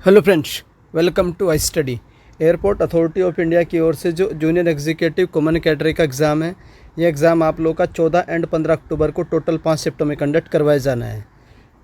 Hello friends, welcome to I study. Airport authority of India की ओर से जो जूनियर एग्जीक्यूटिव कॉमन कैटेगरी का एग्ज़ाम है, ये एग्ज़ाम आप लोगों का 14 एंड 15 अक्टूबर को टोटल 5 शिफ्टों में कंडक्ट करवाया जाना है।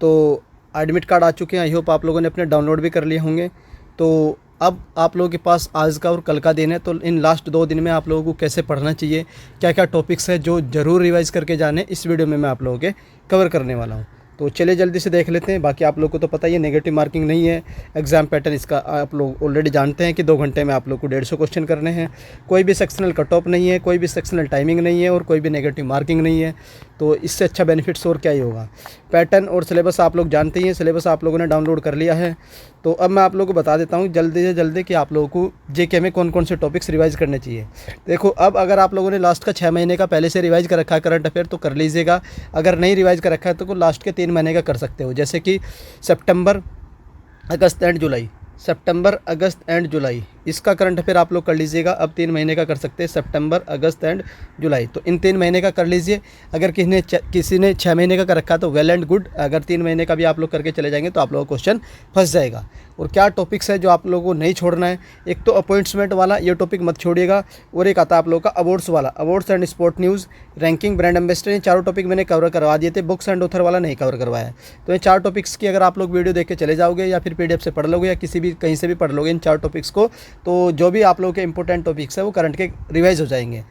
तो एडमिट कार्ड आ चुके हैं, आई होप आप लोगों ने अपने डाउनलोड भी कर लिए होंगे। तो अब आप लोगों के पास आज का और कल का दिन है, तो इन लास्ट 2 दिन में आप लोगों को कैसे पढ़ना चाहिए, क्या क्या टॉपिक्स है जो ज़रूर रिवाइज़ करके जाने, इस वीडियो में मैं आप लोगों के कवर करने वाला हूँ। तो चलिए जल्दी से देख लेते हैं। बाकी आप लोग को तो पता ही है, नेगेटिव मार्किंग नहीं है। एग्ज़ाम पैटर्न इसका आप लोग ऑलरेडी जानते हैं कि 2 घंटे में आप लोग को 150 क्वेश्चन करने हैं। कोई भी सेक्शनल कट ऑफ नहीं है, कोई भी सेक्शनल टाइमिंग नहीं है और कोई भी नेगेटिव मार्किंग नहीं है। तो इससे अच्छा बेनिफिट्स और क्या ही होगा। पैटर्न और सिलेबस आप लोग जानते ही हैं, सिलेबस आप लोगों ने डाउनलोड कर लिया है। तो अब मैं आप लोगों को बता देता हूँ जल्दी से जल्दी कि आप लोगों को जेके में कौन कौन से टॉपिक्स रिवाइज़ करने चाहिए। देखो, अब अगर आप लोगों ने लास्ट का 6 महीने का पहले से रिवाइज़ कर रखा है करंट अफेयर, तो कर लीजिएगा। अगर नहीं रिवाइज़ कर रखा है तो लास्ट के 3 महीने का कर सकते हो, जैसे कि सितंबर, अगस्त and July. September, August and जुलाई इसका करंट अफेयर आप लोग कर लीजिएगा। अब 3 महीने का कर सकते हैं, सितंबर, अगस्त एंड जुलाई। तो इन 3 महीने का कर लीजिए। अगर किसी ने 6 महीने का कर रखा तो वेल एंड गुड। अगर 3 महीने का भी आप लोग करके चले जाएंगे तो आप लोगों का क्वेश्चन फंस जाएगा। और क्या टॉपिक्स है जो आप लोगों को नहीं छोड़ना है, एक तो अपॉइंटमेंट वाला, ये टॉपिक मत छोड़िएगा। और एक आता है आप लोगों का अवार्ड्स वाला, awards and sport news, ranking, brand ambassador. ये चारों टॉपिक मैंने कवर करवा दिए थे। बुक्स एंड ऑथर वाला नहीं कवर करवाया है। तो ये 4 टॉपिक्स की अगर आप लोग वीडियो देख के चले जाओगे या फिर PDF से पढ़ लोगे या किसी भी कहीं से भी पढ़ लोगे इन 4 टॉपिक्स को, तो जो भी आप लोगों के इंपॉर्टेंट टॉपिक्स है वो करंट के रिवाइज हो जाएंगे।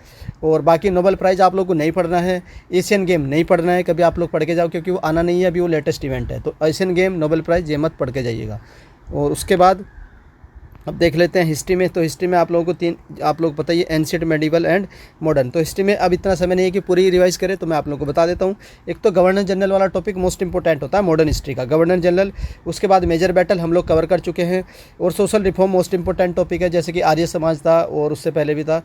और बाकी नोबेल प्राइज़ आप लोग को नहीं पढ़ना है, एशियन गेम नहीं पढ़ना है, कभी आप लोग पढ़ के जाओ क्योंकि वो आना नहीं है, अभी वो लेटेस्ट इवेंट है। तो एशियन गेम, नोबेल प्राइज़ ये मत पढ़ के जाइएगा। और उसके बाद अब देख लेते हैं हिस्ट्री में। तो हिस्ट्री में आप लोगों को 3, आप लोग पता ही है, एंशिएंट, मेडिवल एंड मॉडर्न। तो हिस्ट्री में अब इतना समय नहीं है कि पूरी रिवाइज करें, तो मैं आप लोगों को बता देता हूँ। एक तो गवर्नर जनरल वाला टॉपिक मोस्ट इंपॉर्टेंट होता है मॉडर्न हिस्ट्री का, गवर्नर जनरल। उसके बाद मेजर बैटल हम लोग कवर कर चुके हैं। और social reform most important topic है, जैसे कि आर्य समाज था और उससे पहले भी था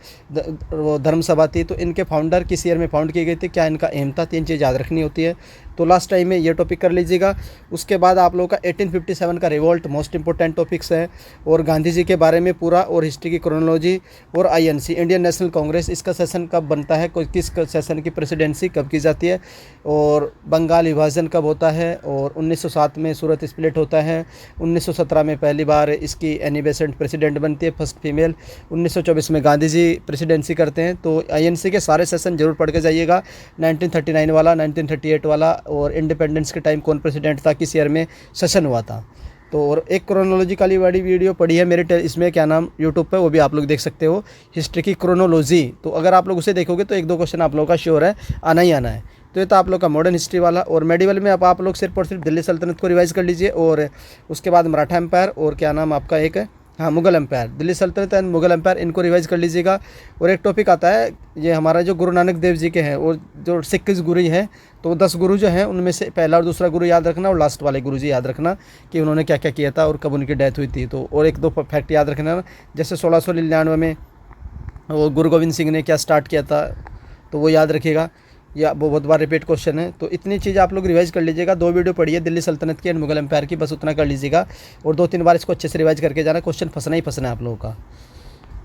वो धर्म सभा थी। तो इनके फाउंडर किस ईयर में फाउंड की गई थी, क्या इनका एम था, 3 चीज़ याद रखनी होती है। तो लास्ट टाइम में ये टॉपिक कर लीजिएगा। उसके बाद आप लोगों का 1857 का रिवोल्ट मोस्ट इंपॉर्टेंट टॉपिक्स है। और गांधी जी के बारे में पूरा, और हिस्ट्री की क्रोनोलॉजी। और INC, इंडियन नेशनल कांग्रेस, इसका सेशन कब बनता है, किस सेशन की प्रेसिडेंसी कब की जाती है, और बंगाल विभाजन कब होता है, और 1907 में सूरत स्प्लिट होता है, 1917 में पहली बार इसकी एनी बेसेंट प्रेसिडेंट बनती है, फर्स्ट फीमेल, 1924 में गांधी जी प्रेसिडेंसी करते हैं। तो INC के सारे सेशन जरूर पढ़ के जाइएगा, 1939 वाला, 1938 वाला, और इंडिपेंडेंस के टाइम कौन प्रेसिडेंट था, किस ईयर में सेशन हुआ था। तो और एक क्रोनोलॉजिकली वाली वीडियो पड़ी है मेरे इसमें क्या नाम यूट्यूब पे, वो भी आप लोग देख सकते हो, हिस्ट्री की क्रोनोलॉजी। तो अगर आप लोग उसे देखोगे तो 1-2 क्वेश्चन आप लोगों का श्योर है, आना ही आना है। तो ये तो आप लोग का मॉडर्न हिस्ट्री वाला। और मेडिवल में आप लोग सिर्फ और सिर्फ दिल्ली सल्तनत को रिवाइज़ कर लीजिए। और उसके बाद मराठा एम्पायर, और क्या नाम आपका एक है, हाँ, मुगल एम्पायर, दिल्ली सल्तनत एंड मुगल एम्पायर, इनको रिवाइज़ कर लीजिएगा। और एक टॉपिक आता है, ये हमारा जो गुरु नानक देव जी के हैं, और जो 21 गुरु हैं, तो 10 गुरु जो हैं उनमें से पहला और दूसरा गुरु याद रखना, और लास्ट वाले गुरु जी याद रखना कि उन्होंने क्या क्या किया था और कब उनकी डेथ हुई थी। तो और 1-2 फैक्ट याद रखना, जैसे 1699 में वो गुरु गोविंद सिंह ने क्या स्टार्ट किया था, तो वो याद रखिएगा, या वो बहुत बार रिपीट क्वेश्चन है। तो इतनी चीज़ आप लोग रिवाइज़ कर लीजिएगा। 2 वीडियो पढ़िए दिल्ली सल्तनत की एंड मुगल एम्पायर की, बस उतना कर लीजिएगा। और 2-3 बार इसको अच्छे से रिवाइज़ करके जाना, क्वेश्चन फंसना ही फंसना है आप लोगों का।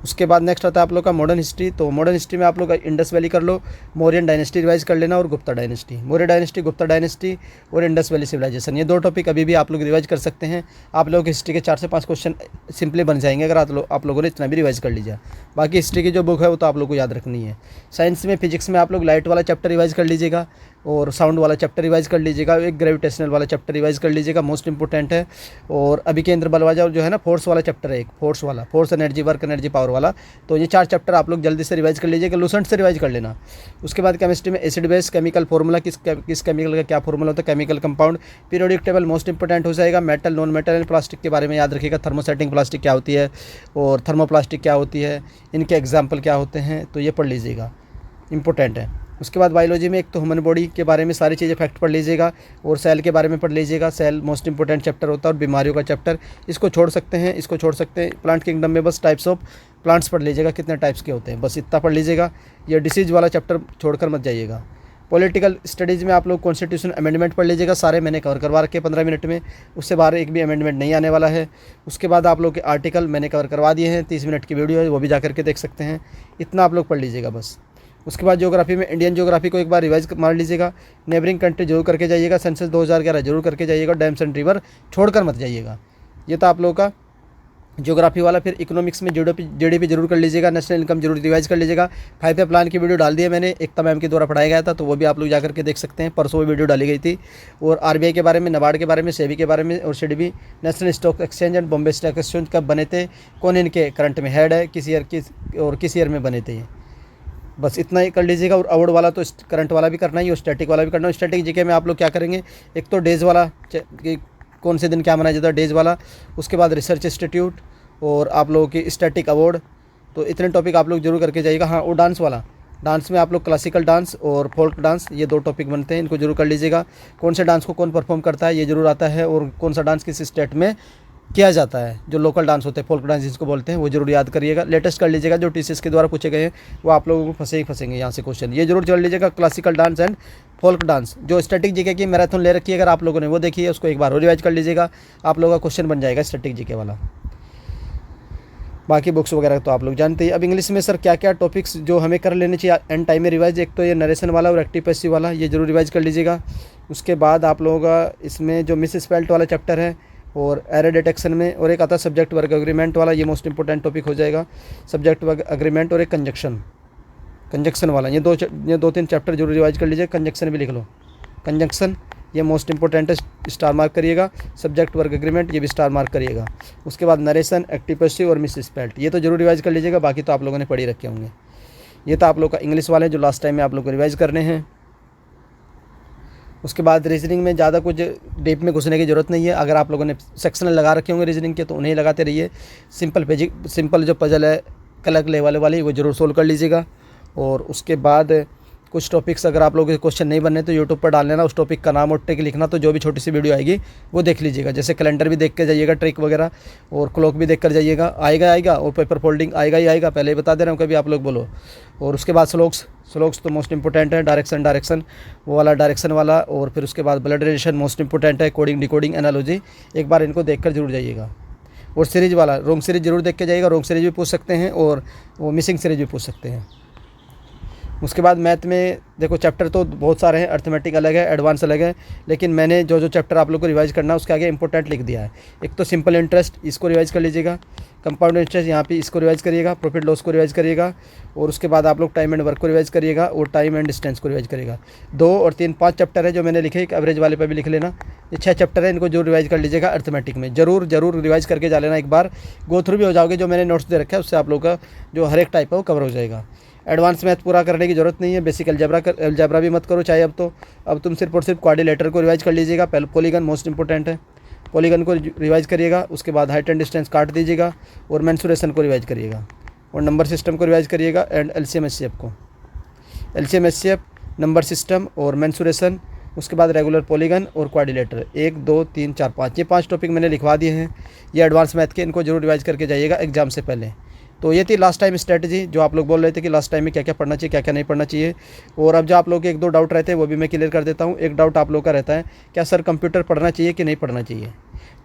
उसके बाद नेक्स्ट आता है आप लोग का मॉडर्न हिस्ट्री। तो मॉडर्न हिस्ट्री में आप लोग इंडस वैली कर लो, मौर्यन डायनेस्टी रिवाइज कर लेना, और Gupta dynasty, Maurya dynasty, Gupta dynasty, और इंडस वैली सिविलाइजेशन। ये 2 टॉपिक अभी भी आप लोग रिवाइज कर सकते हैं। आप लोग हिस्ट्री के 4 से 5 क्वेश्चन सिंपली बन जाएंगे अगर आप लोगों ने इतना भी रिवाइज कर लीजिए। बाकी हिस्ट्री की जो बुक है वो तो आप लोग को याद रखनी है। साइंस में, फिजिक्स में आप लोग लाइट वाला चैप्टर रिवाइज कर लीजिएगा, और साउंड वाला चैप्टर रिवाइज कर लीजिएगा, एक ग्रेविटेशनल वाला चैप्टर रिवाइज कर लीजिएगा, मोस्ट इंपॉर्टेंट है। और अभी केंद्र बलवाजा जो है ना, फोर्स वाला चैप्टर है, एक फोर्स वाला, force energy, work energy, power वाला। तो ये 4 चैप्टर आप लोग जल्दी से रिवाइज कर लीजिएगा, लूसेंट से रिवाइज कर लेना। उसके बाद केमिस्ट्री में एसिड बेस, केमिकल फार्मूला, किस केमिकल का क्या फार्मूला होता है, chemical compound, periodic table most important हो जाएगा। Metal, non metal and plastic के बारे में याद रखिएगा, थर्मोसेटिंग प्लास्टिक क्या होती है और थर्मोप्लास्टिक क्या होती है, इनके एग्जाम्पल क्या होते हैं, तो ये पढ़ लीजिएगा, इंपॉर्टेंट है। उसके बाद बायोलॉजी में एक तो ह्यूमन बॉडी के बारे में सारी चीज़ें फैक्ट पढ़ लीजिएगा, और सेल के बारे में पढ़ लीजिएगा, सेल मोस्ट इंपॉर्टेंट चैप्टर होता है। और बीमारियों का चैप्टर, इसको छोड़ सकते हैं, इसको छोड़ सकते हैं। प्लांट किंगडम में बस टाइप्स ऑफ प्लांट्स पढ़ लीजिएगा, कितने टाइप्स के होते हैं, बस इतना पढ़ लीजिएगा। ये डिसीज़ वाला चैप्टर छोड़कर मत जाइएगा। पॉलिटिकल स्टडीज़ में आप लोग कॉन्स्टिट्यूशन अमेंडमेंट पढ़ लीजिएगा, सारे मैंने कवर करवा रखे 15 मिनट में, उससे बाहर एक भी अमेंडमेंट नहीं आने वाला है। उसके बाद आप लोग के आर्टिकल मैंने कवर करवा दिए हैं, 30 मिनट की वीडियो है, वो भी जा करके देख सकते हैं। इतना आप लोग पढ़ लीजिएगा बस। उसके बाद ज्योग्राफी में इंडियन ज्योग्राफी को एक बार रिवाइज मार लीजिएगा, नेबरिंग कंट्री जरूर करके जाइएगा, सेंसस 2011 जरूर करके जाइएगा, डैम्स एंड रिवर छोड़कर मत जाइएगा। ये था आप लोगों का ज्योग्राफी वाला। फिर इकोनॉमिक्स में जीडीपी जरूर कर लीजिएगा, नेशनल इनकम जरूर रिवाइज कर लीजिएगा। 5 प्लान की वीडियो डाल दी है मैंने, एकता मैम के द्वारा पढ़ाया गया था, तो वो भी आप लोग जाकर के देख सकते हैं। परसों वो वीडियो डाली गई थी। और आरबीआई के बारे में, नबार्ड के बारे में, सेबी के बारे में और SIDBI, national stock exchange and Bombay stock exchange कब बने थे, कौन इनके करंट में हेड है, किस ईयर में बने थे ये, बस इतना ही कर लीजिएगा। और अवार्ड वाला तो करंट वाला भी करना ही और स्टैटिक वाला भी करना है। स्टैटिक जीके में आप लोग क्या करेंगे, एक तो डेज वाला कि कौन से दिन क्या मनाया जाता है, डेज वाला। उसके बाद रिसर्च इंस्टीट्यूट और आप लोगों की स्टैटिक अवार्ड, तो इतने टॉपिक आप लोग जरूर करके जाइएगा। हाँ, और डांस वाला, डांस में आप लोग क्लासिकल डांस और फोल्क डांस, ये 2 टॉपिक बनते हैं, इनको जरूर कर लीजिएगा। कौन से डांस को कौन परफॉर्म करता है ये जरूर आता है, और कौन सा डांस किस स्टेट में किया जाता है, जो लोकल डांस होते हैं, फोल्क डांस जिसको बोलते हैं, वो जरूर याद करिएगा। लेटेस्ट कर लीजिएगा, जो टीसीएस के द्वारा पूछे गए हैं वो आप लोगों को फंसेंगे यहाँ से क्वेश्चन, ये जरूर कर लीजिएगा। Classical dance and folk dance, जो स्टैटिक जीके की मैराथन ले रखी है अगर आप लोगों ने, वो देखिए, उसको एक बार और रिवाइज कर लीजिएगा, आप लोगों का क्वेश्चन बन जाएगा स्टैटिक जीके वाला। बाकी बुक्स वगैरह तो आप लोग जानते हैं। अब इंग्लिश में सर क्या क्या टॉपिक्स जो हमें कर लेने चाहिए एंड टाइम में रिवाइज, एक तो ये नरेशन वाला और एक्टिव पैसिव वाला, ये जरूर रिवाइज कर लीजिएगा। उसके बाद आप लोगों का इसमें जो मिस स्पेल्ट वाला चैप्टर है और एरर डिटेक्शन में, और एक आता है सब्जेक्ट वर्ग अग्रीमेंट वाला, ये मोस्ट इंपॉर्टेंट टॉपिक हो जाएगा। सब्जेक्ट वर्ग अग्रीमेंट और एक कंजक्शन वाला, ये 2-3 चैप्टर जरूर रिवाइज कर लीजिए। कंजक्शन भी लिख लो, कंजक्शन ये मोस्ट इंपॉर्टेंट है, स्टार मार्क करिएगा। सब्जेक्ट वर्क एग्रीमेंट ये भी स्टार मार्क करिएगा। उसके बाद नरेशन, एक्टिव पैसिव और मिस स्पेल्ट, ये तो जरूर रिवाइज कर लीजिएगा, बाकी तो आप लोगों ने पढ़ी रखे होंगे। ये तो आप लोग का इंग्लिश वाले जो लास्ट टाइम में आप लोग को रिवाइज करने हैं। उसके बाद रीजनिंग में ज़्यादा कुछ डीप में घुसने की ज़रूरत नहीं है, अगर आप लोगों ने सेक्शनल लगा रखे होंगे रीजनिंग के तो उन्हें लगाते रहिए। सिंपल जो पजल है कलर लेवल वाली वो जरूर सोल्व कर लीजिएगा। और उसके बाद कुछ टॉपिक्स अगर आप लोगों के क्वेश्चन नहीं बनने तो यूट्यूब पर डाल लेना, उस टॉपिक का नाम और ट्रिक लिखना, तो जो भी छोटी सी वीडियो आएगी वो देख लीजिएगा। जैसे कैलेंडर भी देख के जाइएगा, ट्रिक वगैरह, और क्लॉक भी देख कर जाइएगा, आएगा और पेपर फोल्डिंग आएगा ही आएगा, पहले ही बता दे रहा हूँ, कभी आप लोग बोलो। और उसके बाद स्लोक्स तो मोस्ट इंपॉर्टेंट है, डायरेक्शन वो वाला, डायरेक्शन वाला। और फिर उसके बाद ब्लड रिलेशन मोस्ट इंपॉर्टेंट है, कोडिंग डिकोडिंग एनालॉजी, एक बार इनको देख कर जरूर जाइएगा। और सीरीज वाला, रोंग सीरीज जरूर देख के जाइएगा, रोंग सीरीज भी पूछ सकते हैं और वो मिसिंग सीरीज भी पूछ सकते हैं। उसके बाद मैथ में देखो चैप्टर तो बहुत सारे हैं, अर्थमेटिक अलग है, एडवांस अलग है, लेकिन मैंने जो चैप्टर आप लोग को रिवाइज करना है उसके आगे इंपॉर्टेंट लिख दिया है। एक तो सिंपल इंटरेस्ट, इसको रिवाइज कर लीजिएगा। कंपाउंड इंटरेस्ट यहाँ पे इसको रिवाइज करिएगा। प्रॉफिट लॉस को रिवाइज करिएगा। और उसके बाद आप लोग टाइम एंड वर्क को रिवाइज करिएगा और टाइम एंड डिस्टेंस को रिवाइज करिएगा। 2 और 3 5 चैप्टर है जो मैंने लिखे, एक एवरेज वाले पर भी लिख लेना। ये 6 चैप्टर है, इनको जरूर रिवाइज कर लीजिएगा। अर्थमेटिक में जरूर रिवाइज करके जा लेना, एक बार गो थ्रू भी हो जाओगे। जो मैंने नोट्स दे रखा है उससे आप लोग का जो हर एक टाइप है वो कवर हो जाएगा। एडवांस मैथ पूरा करने की जरूरत नहीं है, बेसिक अलजेब्रा भी मत करो चाहे। अब तुम सिर्फ और सिर्फ क्वाड्रिलेटरल को रिवाइज कर लीजिएगा। पहले पॉलीगन मोस्ट इंपॉर्टेंट है, पॉलीगन को रिवाइज करिएगा। उसके बाद हाइट एंड डिस्टेंस काट दीजिएगा और मेंसुरेशन को रिवाइज करिएगा और नंबर सिस्टम को रिवाइज करिएगा। And LCM HCF number system और मेंसुरेशन। उसके बाद रेगुलर पॉलीगन और क्वाड्रिलेटरल, 1 2 3 4 5, ये 5 टॉपिक मैंने लिखवा दिए हैं। ये एडवांस मैथ के, इनको जरूर रिवाइज करके जाइएगा एग्जाम से पहले। तो ये थी लास्ट टाइम स्ट्रेटजी, जो आप लोग बोल रहे थे कि लास्ट टाइम में क्या क्या पढ़ना चाहिए, क्या क्या नहीं पढ़ना चाहिए। और अब जो आप लोग के 1-2 डाउट रहते हैं वो भी मैं क्लियर कर देता हूँ। एक डाउट आप लोग का रहता है, क्या सर कंप्यूटर पढ़ना चाहिए कि नहीं पढ़ना चाहिए।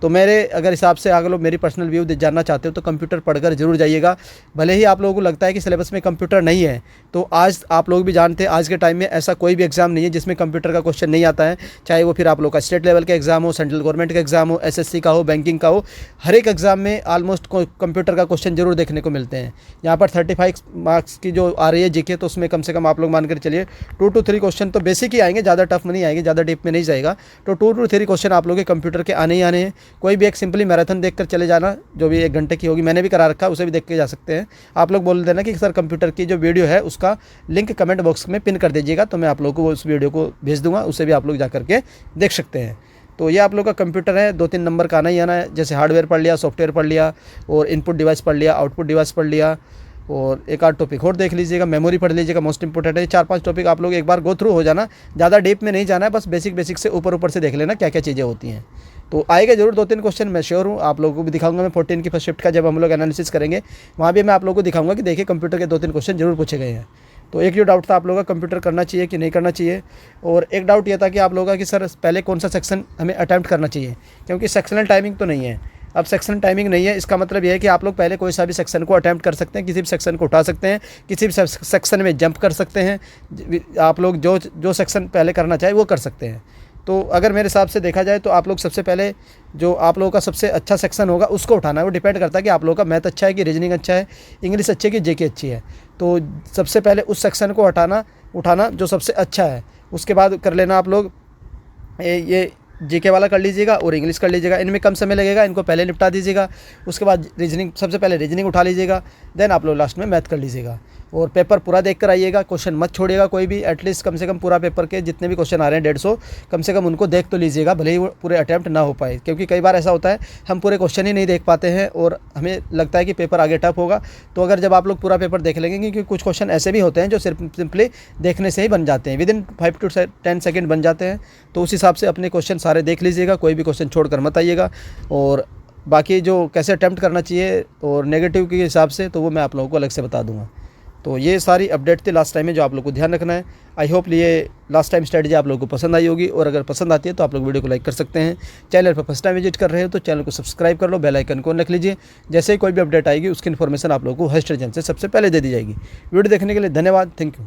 तो मेरे अगर हिसाब से अगर लोग मेरी पर्सनल व्यू जानना चाहते हो तो कंप्यूटर पढ़कर जरूर जाइएगा। भले ही आप लोगों को लगता है कि सिलेबस में कंप्यूटर नहीं है, तो आज आप लोग भी जानते हैं आज के टाइम में ऐसा कोई भी एग्जाम नहीं है जिसमें कंप्यूटर का क्वेश्चन नहीं आता है। चाहे वो फिर आप लोग का स्टेट लेवल का एग्जाम हो, सेंट्रल गवर्नमेंट का एग्जाम हो, एसएससी का हो, बैंकिंग का हो, हर एक एग्जाम में ऑलमोस्ट कंप्यूटर का क्वेश्चन जरूर देखने को मिलते हैं। यहाँ पर 35 मार्क्स की जो आ रही है जीके, तो उसमें कम से कम आप लोग मान कर चलिए 2 to 3 क्वेश्चन तो बेसिक ही आएंगे, ज़्यादा टफ में नहीं आएंगे, ज़्यादा डीप में नहीं जाएगा। तो 2 to 3 क्वेश्चन आप लोग के कंप्यूटर के आने ही आने हैं। कोई भी एक सिंपली मैराथन देखकर चले जाना, जो भी 1 घंटे की होगी, मैंने भी करा रखा है, उसे भी देख के जा सकते हैं। आप लोग बोल देना कि सर कंप्यूटर की जो वीडियो है उसका लिंक कमेंट बॉक्स में पिन कर दीजिएगा, तो मैं आप लोगों को उस वीडियो को भेज दूंगा, उसे भी आप लोग जा करके देख सकते हैं। तो ये आप लोग का कंप्यूटर है, 2-3 नंबर का आना ही आना है। जैसे हार्डवेयर पढ़ लिया, सॉफ्टवेयर पढ़ लिया, और इनपुट डिवाइस पढ़ लिया, आउटपुट डिवाइस पढ़ लिया, और एक आध टॉपिक और देख लीजिएगा। मेमोरी पढ़ लीजिएगा, मोस्ट इंपॉर्टेंट है। 4-5 टॉपिक आप लोग एक बार गो थ्रू हो जाना, ज़्यादा डीप में नहीं जाना है, बस बेसिक से ऊपर से देख लेना क्या क्या चीज़ें होती हैं। तो आएगा जरूर 2-3 क्वेश्चन, मैं श्योर हूँ। आप लोगों को भी दिखाऊंगा मैं 14 की फर्स्ट शिफ्ट का जब हम लोग एनालिसिस करेंगे, वहाँ भी मैं आप लोगों को दिखाऊंगा कि देखिए कंप्यूटर के 2-3 क्वेश्चन जरूर पूछे गए हैं। तो एक जो डाउट था आप लोगों का कंप्यूटर करना चाहिए कि नहीं करना चाहिए, और एक डाउट ये था कि आप लोगों का कि सर पहले कौन सा सेक्शन हमें अटैम्प्ट करना चाहिए, क्योंकि सेक्शनल टाइमिंग तो नहीं है। अब सेक्शन टाइमिंग नहीं है, इसका मतलब यह है कि आप लोग पहले कोई सा भी सेक्शन को अटैम्प्ट कर सकते हैं, किसी भी सेक्शन को उठा सकते हैं, किसी भी सेक्शन में जंप कर सकते हैं। आप लोग जो सेक्शन पहले करना चाहे वो कर सकते हैं। तो अगर मेरे हिसाब से देखा जाए तो आप लोग सबसे पहले जो आप लोगों का सबसे अच्छा सेक्शन होगा उसको उठाना है। वो डिपेंड करता है कि आप लोगों का मैथ अच्छा है कि रीजनिंग अच्छा है, इंग्लिश अच्छी है कि जेके अच्छी है। तो सबसे पहले उस सेक्शन को उठाना जो सबसे अच्छा है। उसके बाद कर लेना आप लोग ये जीके वाला कर लीजिएगा और इंग्लिश कर लीजिएगा। इनमें कम समय लगेगा, इनको पहले निपटा दीजिएगा। उसके बाद रीजनिंग, सबसे पहले रीजनिंग उठा लीजिएगा, देन आप लोग लास्ट में मैथ कर लीजिएगा। और पेपर पूरा देख कर आइएगा, क्वेश्चन मत छोड़िएगा कोई भी। एटलीस्ट कम से कम पूरा पेपर के जितने भी क्वेश्चन आ रहे हैं 150, कम से कम उनको देख तो लीजिएगा, भले ही वो पूरे अटैम्प्ट ना हो पाए। क्योंकि कई बार ऐसा होता है हम पूरे क्वेश्चन ही नहीं देख पाते हैं और हमें लगता है कि पेपर आगे टफ होगा। तो अगर जब आप लोग पूरा पेपर देख लेंगे, क्योंकि कुछ क्वेश्चन ऐसे भी होते हैं जो सिर्फ सिंपली देखने से ही बन जाते हैं, विदिन 5 to 10 सेकेंड बन जाते हैं। तो उस हिसाब से अपने क्वेश्चन सारे देख लीजिएगा, कोई भी क्वेश्चन छोड़कर मत आइएगा। और बाकी जो कैसे अटैम्प्ट करना चाहिए और नेगेटिव के हिसाब से, तो वो मैं आप लोगों को अलग से बता दूंगा। तो ये सारी अपडेट थी लास्ट टाइम में जो आप लोग को ध्यान रखना है। आई होप ये लास्ट टाइम स्ट्रेटजी आप लोगों को पसंद आई होगी, और अगर पसंद आती है तो आप लोग वीडियो को लाइक कर सकते हैं। चैनल पर फर्स्ट टाइम विजिट कर रहे हो तो चैनल को सब्सक्राइब कर लो, बेल आइकन को रख लीजिए। जैसे ही कोई भी अपडेट आएगी उसकी इन्फॉर्मेशन आप लोगों को हर स्टेशन से सबसे पहले दे दी जाएगी। वीडियो देखने के लिए धन्यवाद, थैंक यू।